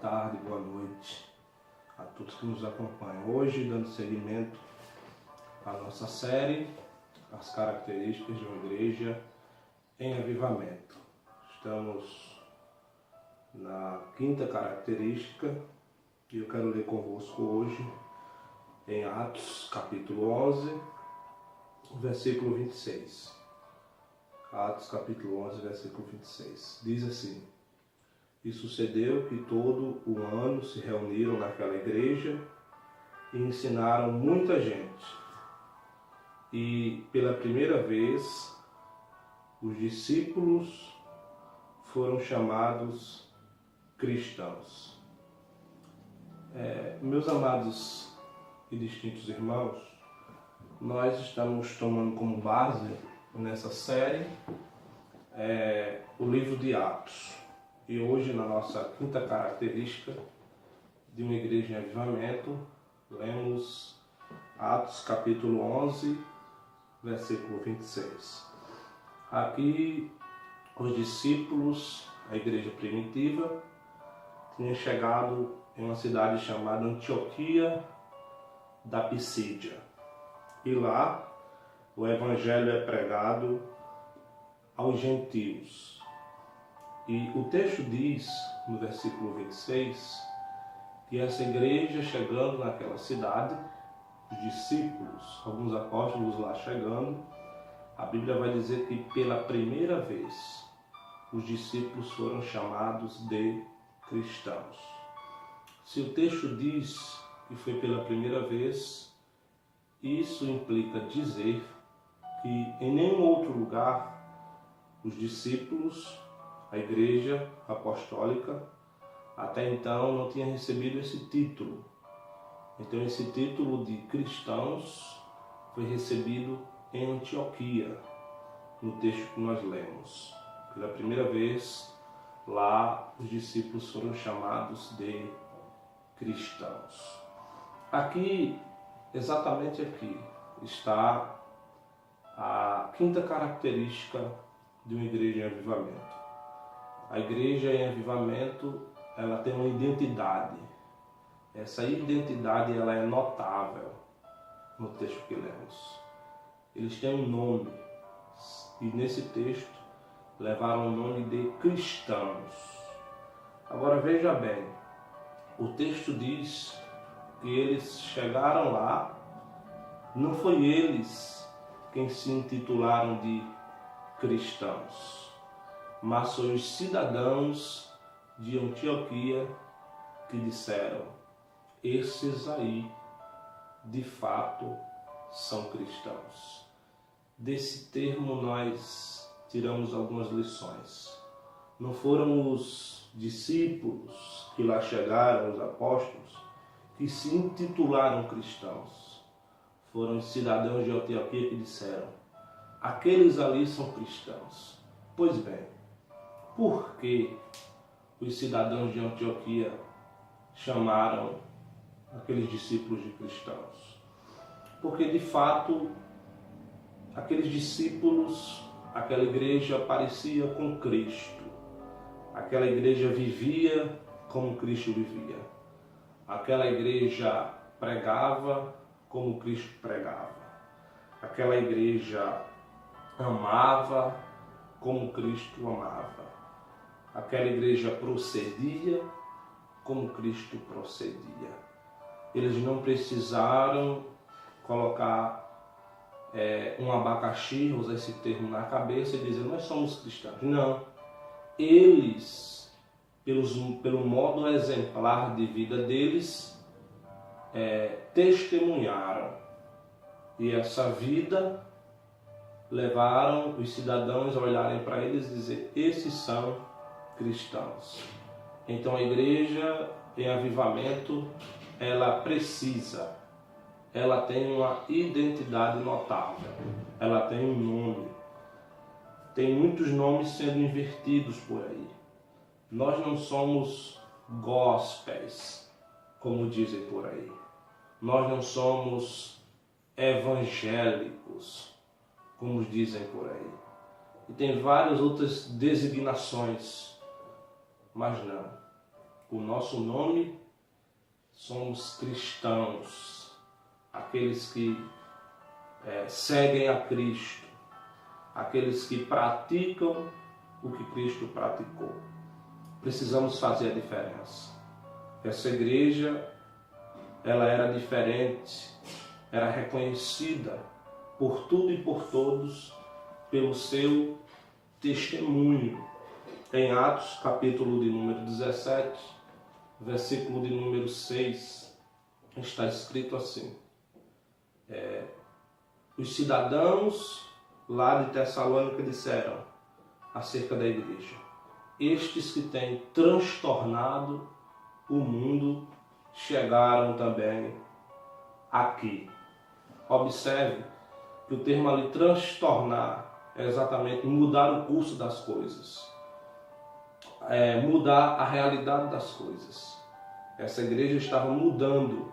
tarde, boa noite a todos que nos acompanham. Hoje, dando seguimento à nossa série, as características de uma igreja em avivamento. Estamos na quinta característica e eu quero ler convosco hoje em Atos capítulo 11, versículo 26. Atos capítulo 11, versículo 26. Diz assim: E sucedeu que todo o ano se reuniram naquela igreja e ensinaram muita gente. E pela primeira vez os discípulos foram chamados cristãos. Meus amados e distintos irmãos, nós estamos tomando como base nessa série o livro de Atos. E hoje, na nossa quinta característica de uma igreja em avivamento, lemos Atos capítulo 11, versículo 26. Aqui, os discípulos, a igreja primitiva, tinham chegado em uma cidade chamada Antioquia da Pisídia. E lá, o evangelho é pregado aos gentios. E o texto diz, no versículo 26, que essa igreja chegando naquela cidade, os discípulos, alguns apóstolos lá chegando, a Bíblia vai dizer que pela primeira vez os discípulos foram chamados de cristãos. Se o texto diz que foi pela primeira vez, isso implica dizer que em nenhum outro lugar os discípulos, a igreja apostólica, até então não tinha recebido esse título. Então esse título de cristãos foi recebido em Antioquia, no texto que nós lemos. Pela primeira vez, lá os discípulos foram chamados de cristãos. Aqui, exatamente aqui, está a quinta característica de uma igreja em avivamento. A igreja em avivamento, ela tem uma identidade. Essa identidade, ela é notável no texto que lemos. Eles têm um nome, e nesse texto levaram o nome de cristãos. Agora veja bem, o texto diz que eles chegaram lá, não foi eles quem se intitularam de cristãos, mas foi os cidadãos de Antioquia que disseram: esses aí, de fato, são cristãos. Desse termo nós tiramos algumas lições. Não foram os discípulos que lá chegaram, os apóstolos, que se intitularam cristãos. Foram os cidadãos de Antioquia que disseram: aqueles ali são cristãos. Pois bem, por que os cidadãos de Antioquia chamaram aqueles discípulos de cristãos? Porque de fato, aqueles discípulos, aquela igreja parecia com Cristo. Aquela igreja vivia como Cristo vivia. Aquela igreja pregava como Cristo pregava. Aquela igreja amava como Cristo amava. Aquela igreja procedia como Cristo procedia. Eles não precisaram colocar um abacaxi, usar esse termo na cabeça e dizer: nós somos cristãos. Não. Eles, pelo modo exemplar de vida deles, testemunharam. E essa vida levaram os cidadãos a olharem para eles e dizer: esses são cristãos. Então a igreja em avivamento, ela tem uma identidade notável, ela tem um nome. Tem muitos nomes sendo invertidos por aí. Nós não somos gospels, como dizem por aí. Nós não somos evangélicos, como dizem por aí. E tem várias outras designações, mas não. o nosso nome, somos cristãos, aqueles que seguem a Cristo, aqueles que praticam o que Cristo praticou. Precisamos fazer a diferença. Essa igreja, ela era diferente, era reconhecida por tudo e por todos pelo seu testemunho. Em Atos, capítulo de número 17, versículo de número 6, está escrito assim: os cidadãos lá de Tessalônica disseram acerca da igreja: estes que têm transtornado o mundo chegaram também aqui. Observe que o termo ali transtornar é exatamente mudar o curso das coisas, mudar a realidade das coisas. Essa igreja estava mudando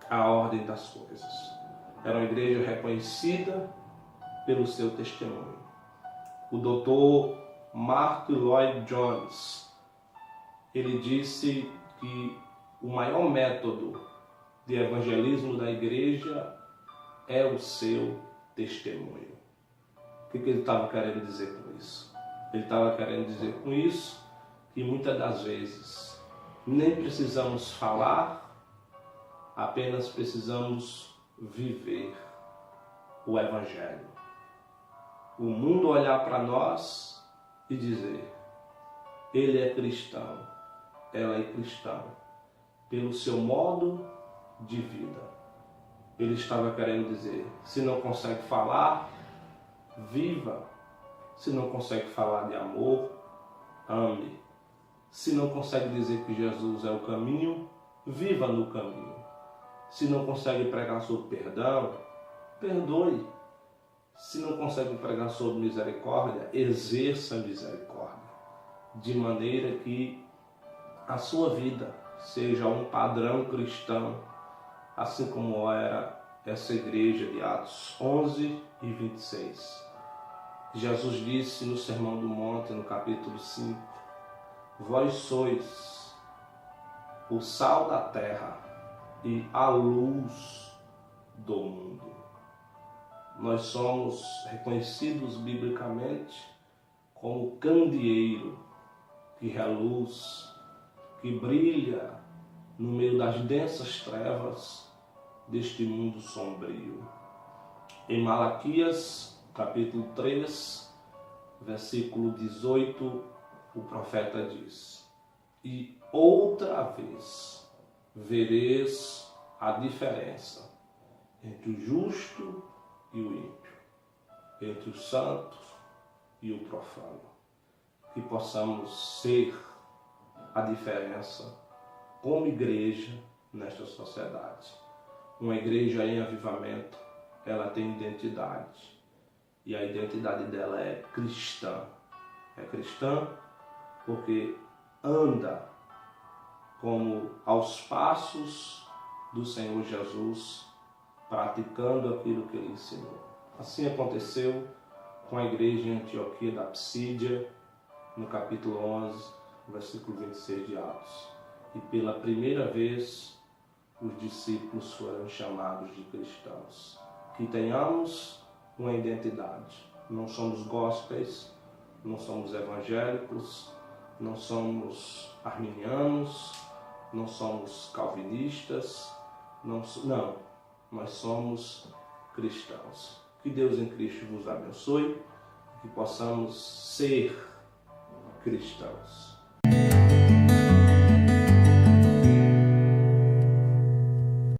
a ordem das coisas. Era uma igreja reconhecida pelo seu testemunho. O Dr. Mark Lloyd Jones, ele disse que o maior método de evangelismo da igreja é o seu testemunho. O que ele estava querendo dizer com isso? Ele estava querendo dizer com isso que muitas das vezes nem precisamos falar, apenas precisamos viver o Evangelho. O mundo olhar para nós e dizer: ele é cristão, ela é cristã, pelo seu modo de vida. Ele estava querendo dizer: se não consegue falar, viva. Se não consegue falar de amor, ame. Se não consegue dizer que Jesus é o caminho, viva no caminho. Se não consegue pregar sobre perdão, perdoe. Se não consegue pregar sobre misericórdia, exerça misericórdia, de maneira que a sua vida seja um padrão cristão, assim como era essa igreja de Atos 11 e 26. Jesus disse no Sermão do Monte, no capítulo 5, vós sois o sal da terra e a luz do mundo. Nós somos reconhecidos biblicamente como candeeiro que reluz, que brilha no meio das densas trevas deste mundo sombrio. Em Malaquias, capítulo 3, versículo 18, o profeta diz: e outra vez vereis a diferença entre o justo e o ímpio, entre o santo e o profano. Que possamos ser a diferença como igreja nesta sociedade. Uma igreja em avivamento, ela tem identidade, e a identidade dela é cristã. É cristã porque anda como aos passos do Senhor Jesus, praticando aquilo que ele ensinou. Assim aconteceu com a igreja em Antioquia da Psídia, no capítulo 11, versículo 26 de Atos. E pela primeira vez, os discípulos foram chamados de cristãos. Que tenhamos uma identidade. Não somos gospels, não somos evangélicos, não somos arminianos, não somos calvinistas, não, nós somos cristãos. Que Deus em Cristo vos abençoe, que possamos ser cristãos.